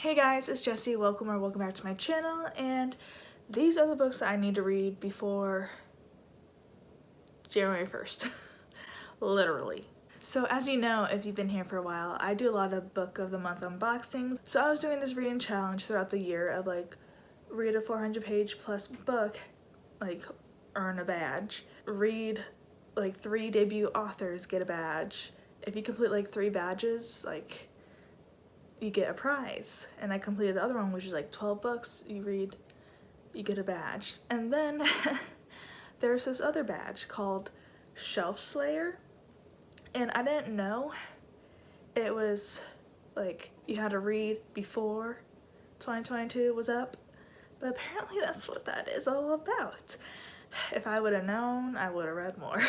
Hey guys, it's Jessie. Welcome back to my channel, and these are the books that I need to read before January 1st. Literally. So as you know, if you've been here for a while, I do a lot of book of the month unboxings. So I was doing this reading challenge throughout the year of like read a 400-page plus book, like earn a badge. Read like 3 debut authors, get a badge. If you complete like 3 badges, like you get a prize. And I completed the other one, which is like 12 books you read, you get a badge. And then there's this other badge called Shelf Slayer, and I didn't know it was like you had to read before 2022 was up, but apparently that's what that is all about. If I would have known, I would have read more.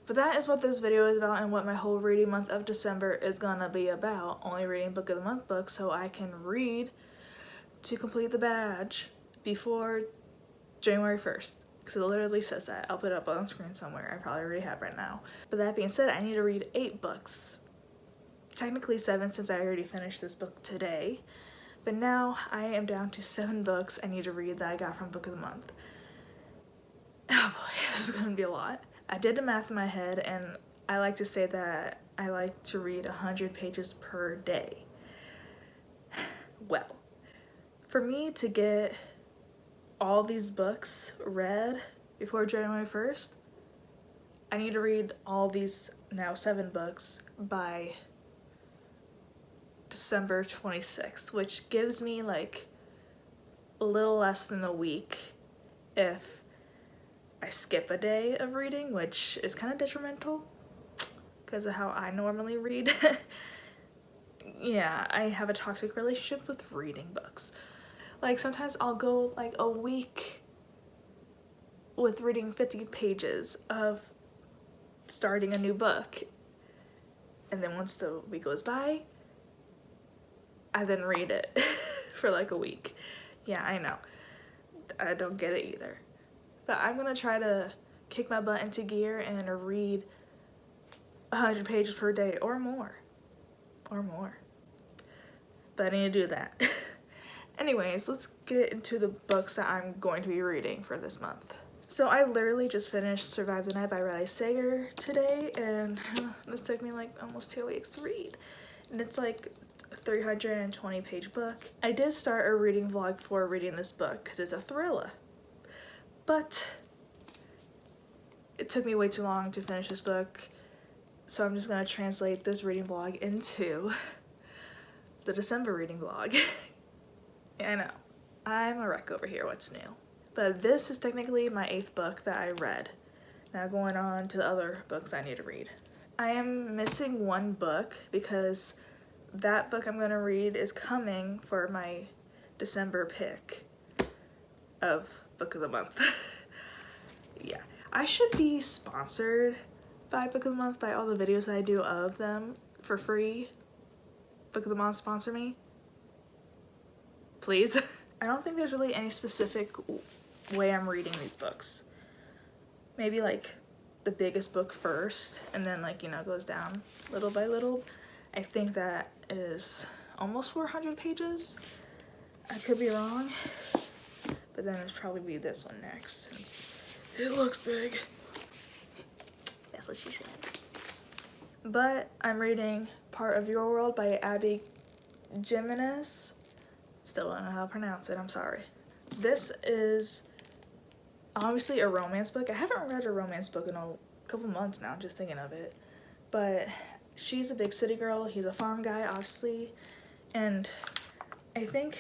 But that is what this video is about and what my whole reading month of December is gonna be about. Only reading book of the month books so I can read to complete the badge before January 1st. Because it literally says that. I'll put it up on the screen somewhere. I probably already have right now. But that being said, I need to read 8 books. Technically 7 since I already finished this book today. But now I am down to 7 books I need to read that I got from Book of the Month. Oh boy, this is gonna be a lot. I did the math in my head, and I like to say that I like to read 100 pages per day. Well, for me to get all these books read before January 1st, I need to read all these now 7 books by December 26th, which gives me like a little less than a week if I skip a day of reading, which is kind of detrimental because of how I normally read. Yeah, I have a toxic relationship with reading books. Like sometimes I'll go like a week with reading 50 pages of starting a new book, and then once the week goes by, I then read it for like a week. Yeah, I know. I don't get it either. But I'm gonna try to kick my butt into gear and read 100 pages per day or more. But I need to do that. Anyways, let's get into the books that I'm going to be reading for this month. So I literally just finished Survive the Night by Riley Sager today, and this took me like almost 2 weeks to read. And it's like a 320-page book. I did start a reading vlog for reading this book because it's a thriller. But it took me way too long to finish this book, so I'm just gonna translate this reading vlog into the December reading vlog. Yeah, I know. I'm a wreck over here, what's new? But this is technically my 8th book that I read. Now going on to the other books I need to read. I am missing 1 book because that book I'm gonna read is coming for my December pick of Book of the Month. Yeah, I should be sponsored by Book of the Month by all the videos that I do of them for free. Book of the Month, sponsor me, please. I don't think there's really any specific way I'm reading these books. Maybe like the biggest book first, and then like, you know, goes down little by little. I think that is almost 400 pages. I could be wrong. But then it'll probably be this one next since it looks big. That's what she said. But I'm reading Part of Your World by Abby Jimenez. Still don't know how to pronounce it, I'm sorry. This is obviously a romance book. I haven't read a romance book in a couple months now, just thinking of it. But she's a big city girl, he's a farm guy, obviously. And I think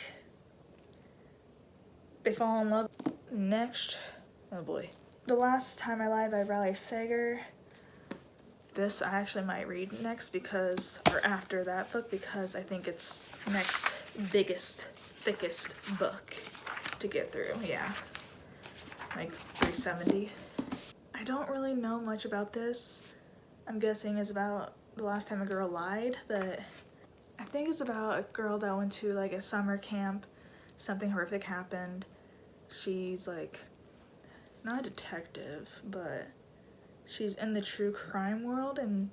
they fall in love next. Oh boy. The Last Time I Lied by Riley Sager. This I actually might read next because, or after that book, because I think it's next biggest, thickest book to get through. Yeah, like 370. I don't really know much about this. I'm guessing it's about the last time a girl lied, but I think it's about a girl that went to like a summer camp. Something horrific happened. She's like not a detective, but she's in the true crime world, and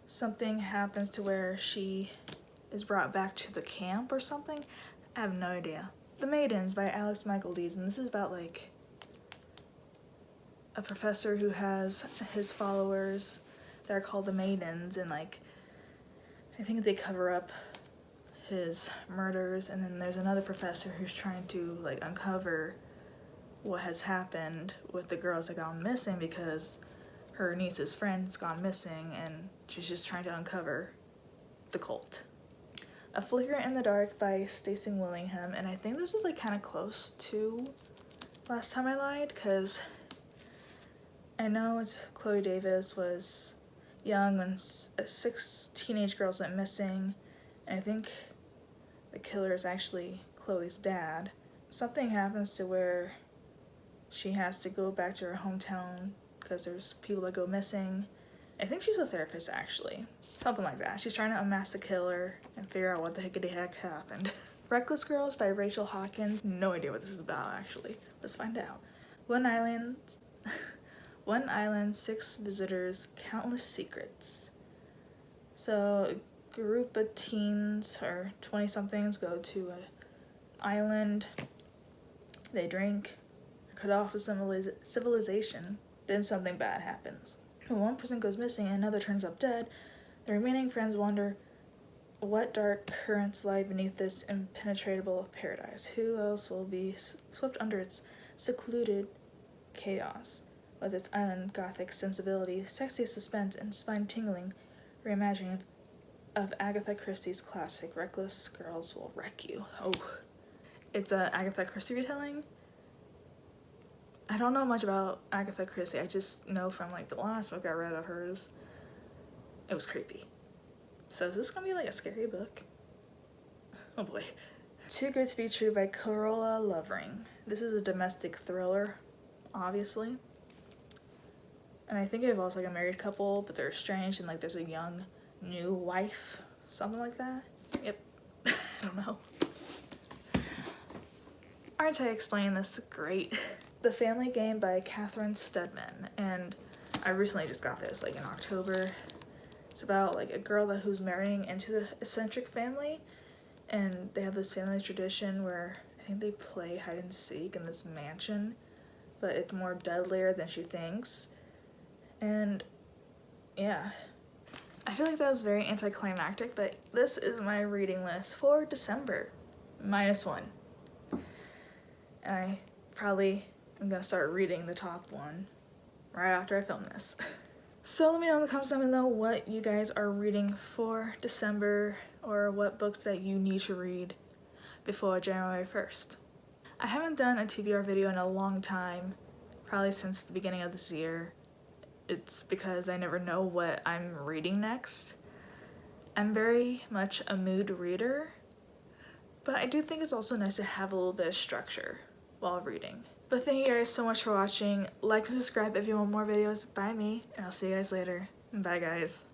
something happens to where she is brought back to the camp or something. I have no idea. The Maidens by Alex Michael Dees, and this is about like a professor who has his followers that are called the Maidens, and like I think they cover up his murders, and then there's another professor who's trying to like uncover what has happened with the girls that gone missing because her niece's friend's gone missing, and she's just trying to uncover the cult. A Flicker in the Dark by Stacey Willingham, and I think this is like kind of close to Last Time I Lied, because I know it's Chloe Davis was young when 6 teenage girls went missing, and I think the killer is actually Chloe's dad. Something happens to where she has to go back to her hometown because there's people that go missing. I think she's a therapist, actually. Something like that. She's trying to unmask the killer and figure out what the heck happened. Reckless Girls by Rachel Hawkins. No idea what this is about, actually. Let's find out. One Island, 6 visitors, countless secrets. So a group of teens or 20-somethings go to an island. They drink, cut off with civilization. Then something bad happens. When one person goes missing and another turns up dead, the remaining friends wonder what dark currents lie beneath this impenetrable paradise. Who else will be swept under its secluded chaos? With its island gothic sensibility, sexy suspense, and spine-tingling reimagining of Agatha Christie's classic Reckless Girls Will Wreck You. Oh, it's a Agatha Christie retelling. I don't know much about Agatha Christie. I just know from like the last book I read of hers, it was creepy. So is this gonna be like a scary book? Oh boy. Too Good to Be True by Corolla Lovering. This is a domestic thriller, obviously. And I think it involves like a married couple, but they're estranged, and like there's a young new wife, something like that. Yep. I don't know. Aren't I explaining this great? The Family Game by Catherine Stedman, and I recently just got this like in October. It's about like a girl who's marrying into the eccentric family, and they have this family tradition where I think they play hide and seek in this mansion, but it's more deadlier than she thinks. And yeah, I feel like that was very anticlimactic, but this is my reading list for December, -1. And I probably am gonna start reading the top one right after I film this. So let me know in the comments down below what you guys are reading for December, or what books that you need to read before January 1st. I haven't done a TBR video in a long time, probably since the beginning of this year. It's because I never know what I'm reading next. I'm very much a mood reader, but I do think it's also nice to have a little bit of structure while reading. But thank you guys so much for watching. Like and subscribe if you want more videos by me, and I'll see you guys later. Bye guys.